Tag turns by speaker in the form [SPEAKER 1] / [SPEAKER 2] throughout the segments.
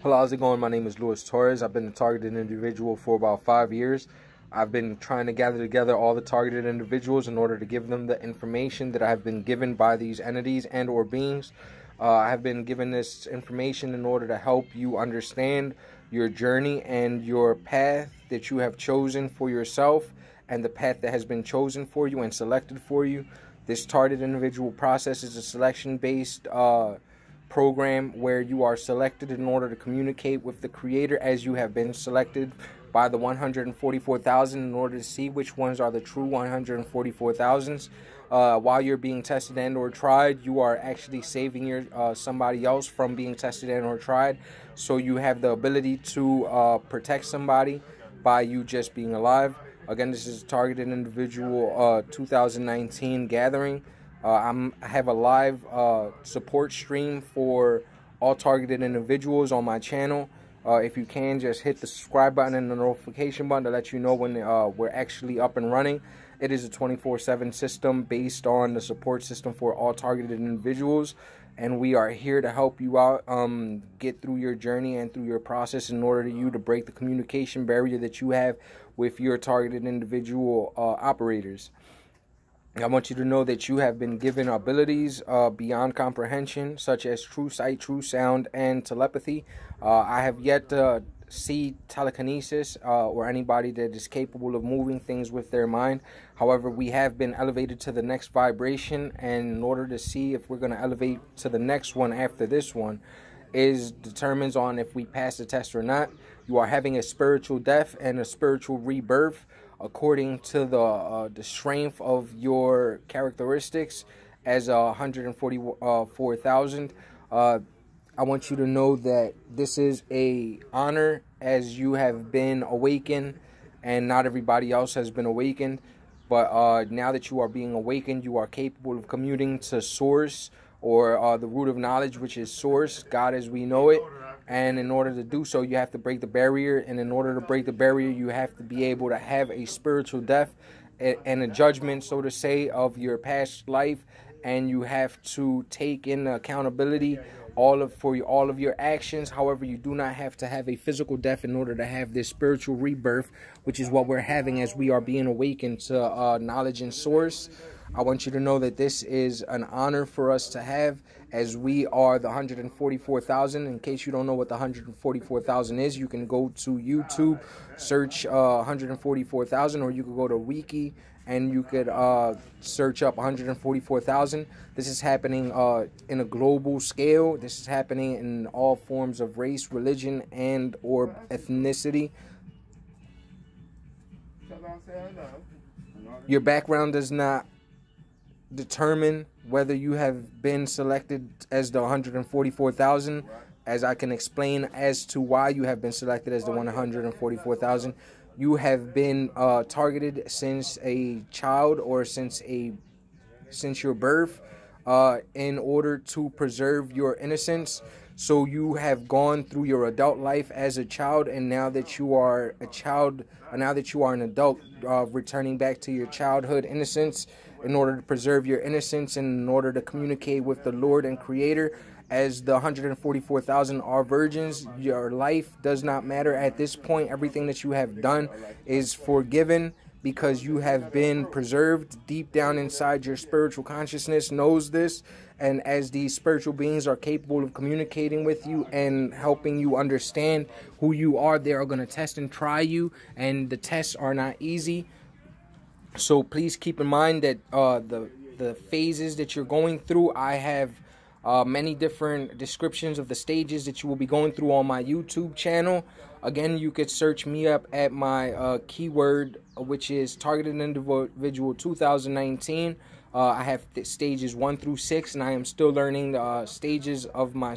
[SPEAKER 1] Hello, how's it going? My name is Luis Torres. I've been a targeted individual for about 5 years. I've been trying to gather together all the targeted individuals in order to give them the information that I have been given by these entities and or beings. I have been given this information in order to help you understand your journey and your path that you have chosen for yourself and the path that has been chosen for you and selected for you. This targeted individual process is a selection-based program where you are selected in order to communicate with the Creator as you have been selected by the 144,000 in order to see which ones are the true 144,000s. While you're being tested and or tried, you are actually saving somebody else from being tested and or tried. So you have the ability to protect somebody by you just being alive. Again, this is a targeted individual 2019 gathering. I have a live support stream for all targeted individuals on my channel. If you can, just hit the subscribe button and the notification button to let you know when we're actually up and running. It is a 24/7 system based on the support system for all targeted individuals. And we are here to help you out get through your journey and through your process in order to break the communication barrier that you have with your targeted individual operators. I want you to know that you have been given abilities beyond comprehension, such as true sight, true sound, and telepathy. I have yet to see telekinesis or anybody that is capable of moving things with their mind. However, we have been elevated to the next vibration, and in order to see if we're going to elevate to the next one after this one determines on if we pass the test or not. You are having a spiritual death and a spiritual rebirth according to the strength of your characteristics as 144,000. I want you to know that this is a honor as you have been awakened, and not everybody else has been awakened. But now that you are being awakened, you are capable of commuting to Source, or the root of knowledge, which is Source, God as we know it. And in order to do so, you have to break the barrier. And in order to break the barrier, you have to be able to have a spiritual death and a judgment, so to say, of your past life. And you have to take in accountability for all of your actions. However, you do not have to have a physical death in order to have this spiritual rebirth, which is what we're having as we are being awakened to knowledge and Source. I want you to know that this is an honor for us to have, as we are the 144,000. In case you don't know what the 144,000 is, you can go to YouTube, search 144,000, or you could go to Wiki and you could search up 144,000. This is happening in a global scale. This is happening in all forms of race, religion, and or ethnicity. Your background does not determine whether you have been selected as the 144,000, as I can explain as to why you have been selected as the 144,000. You have been targeted since a child or since your birth in order to preserve your innocence. So you have gone through your adult life as a child, and now that you are a child, now that you are an adult, returning back to your childhood innocence in order to preserve your innocence and in order to communicate with the Lord and Creator. As the 144,000 are virgins, your life does not matter at this point. Everything that you have done is forgiven, because you have been preserved. Deep down inside, your spiritual consciousness knows this. And as these spiritual beings are capable of communicating with you and helping you understand who you are, they are going to test and try you. And the tests are not easy. So please keep in mind that the phases that you're going through, I have many different descriptions of the stages that you will be going through on my YouTube channel. Again, you could search me up at my keyword, which is Targeted Individual 2019. I have stages 1 through 6, and I am still learning the stages of my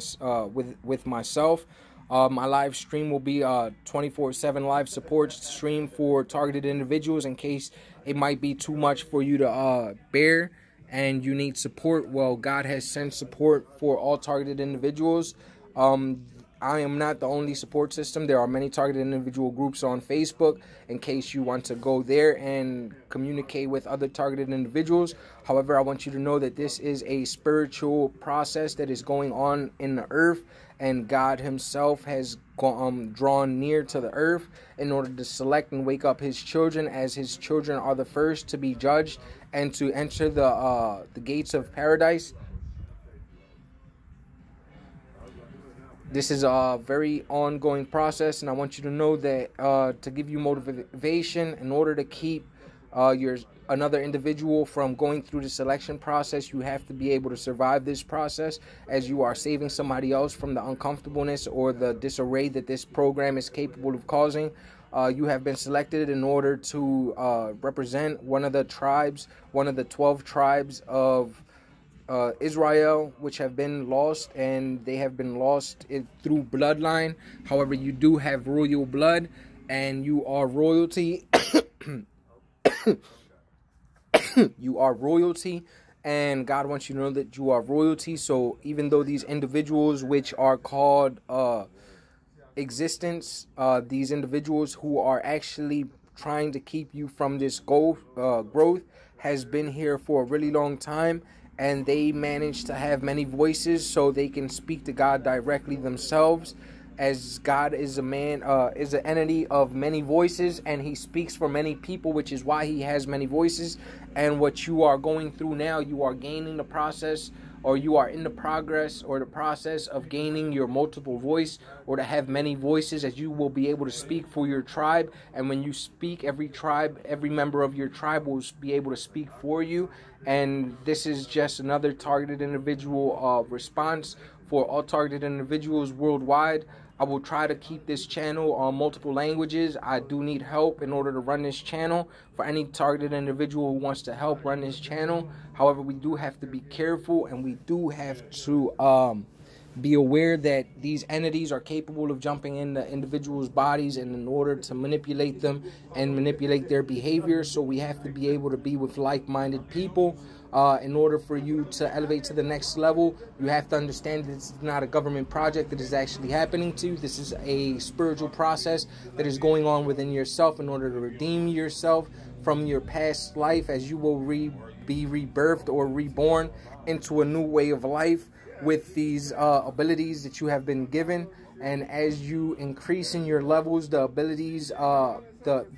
[SPEAKER 1] with myself. My live stream will be a 24/7 live support stream for targeted individuals in case it might be too much for you to bear and you need support. Well, God has sent support for all targeted individuals. I am not the only support system. There are many targeted individual groups on Facebook in case you want to go there and communicate with other targeted individuals. However, I want you to know that this is a spiritual process that is going on in the earth, and God himself has drawn near to the earth in order to select and wake up his children, as his children are the first to be judged and to enter the gates of paradise. This is a very ongoing process, and I want you to know that to give you motivation in order to keep another individual from going through the selection process, you have to be able to survive this process, as you are saving somebody else from the uncomfortableness or the disarray that this program is capable of causing. You have been selected in order to represent one of the tribes, one of the 12 tribes of Israel, which have been lost, and they have been lost through bloodline. However, you do have royal blood, and you are royalty. You are royalty, and God wants you to know that you are royalty. So even though these individuals, which are called existence, these individuals who are actually trying to keep you from this growth, has been here for a really long time, and they manage to have many voices so they can speak to God directly themselves, as God is an entity of many voices, and he speaks for many people, which is why he has many voices. And what you are going through now, you are gaining the process, or you are in the progress or the process of gaining your multiple voice, or to have many voices, as you will be able to speak for your tribe. And when you speak, every tribe, every member of your tribe will be able to speak for you. And this is just another targeted individual response for all targeted individuals worldwide. I will try to keep this channel on multiple languages. I do need help in order to run this channel. For any targeted individual who wants to help run this channel. However, we do have to be careful, and we do have to be aware that these entities are capable of jumping into individuals' bodies, and in order to manipulate them and manipulate their behavior. So we have to be able to be with like-minded people. In order for you to elevate to the next level, you have to understand that this is not a government project that is actually happening to you. This is a spiritual process that is going on within yourself in order to redeem yourself from your past life, as you will be rebirthed or reborn into a new way of life with these abilities that you have been given. And as you increase in your levels, the abilities,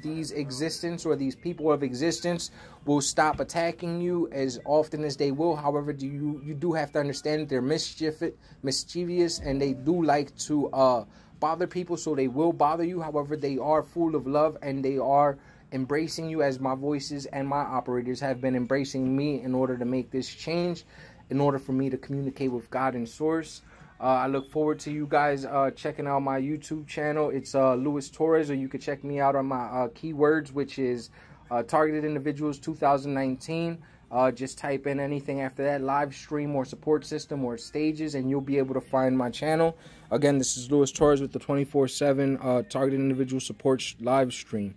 [SPEAKER 1] these existence or these people of existence will stop attacking you as often as they will. However, you do have to understand that they're mischievous, and they do like to bother people, so they will bother you. However, they are full of love, and they are embracing you, as my voices and my operators have been embracing me in order to make this change, in order for me to communicate with God and Source. I look forward to you guys checking out my YouTube channel. It's Luis Torres, or you can check me out on my keywords, which is Targeted Individuals 2019. Just type in anything after that, live stream or support system or stages, and you'll be able to find my channel. Again, this is Luis Torres with the 24/7 Targeted Individual Support live stream.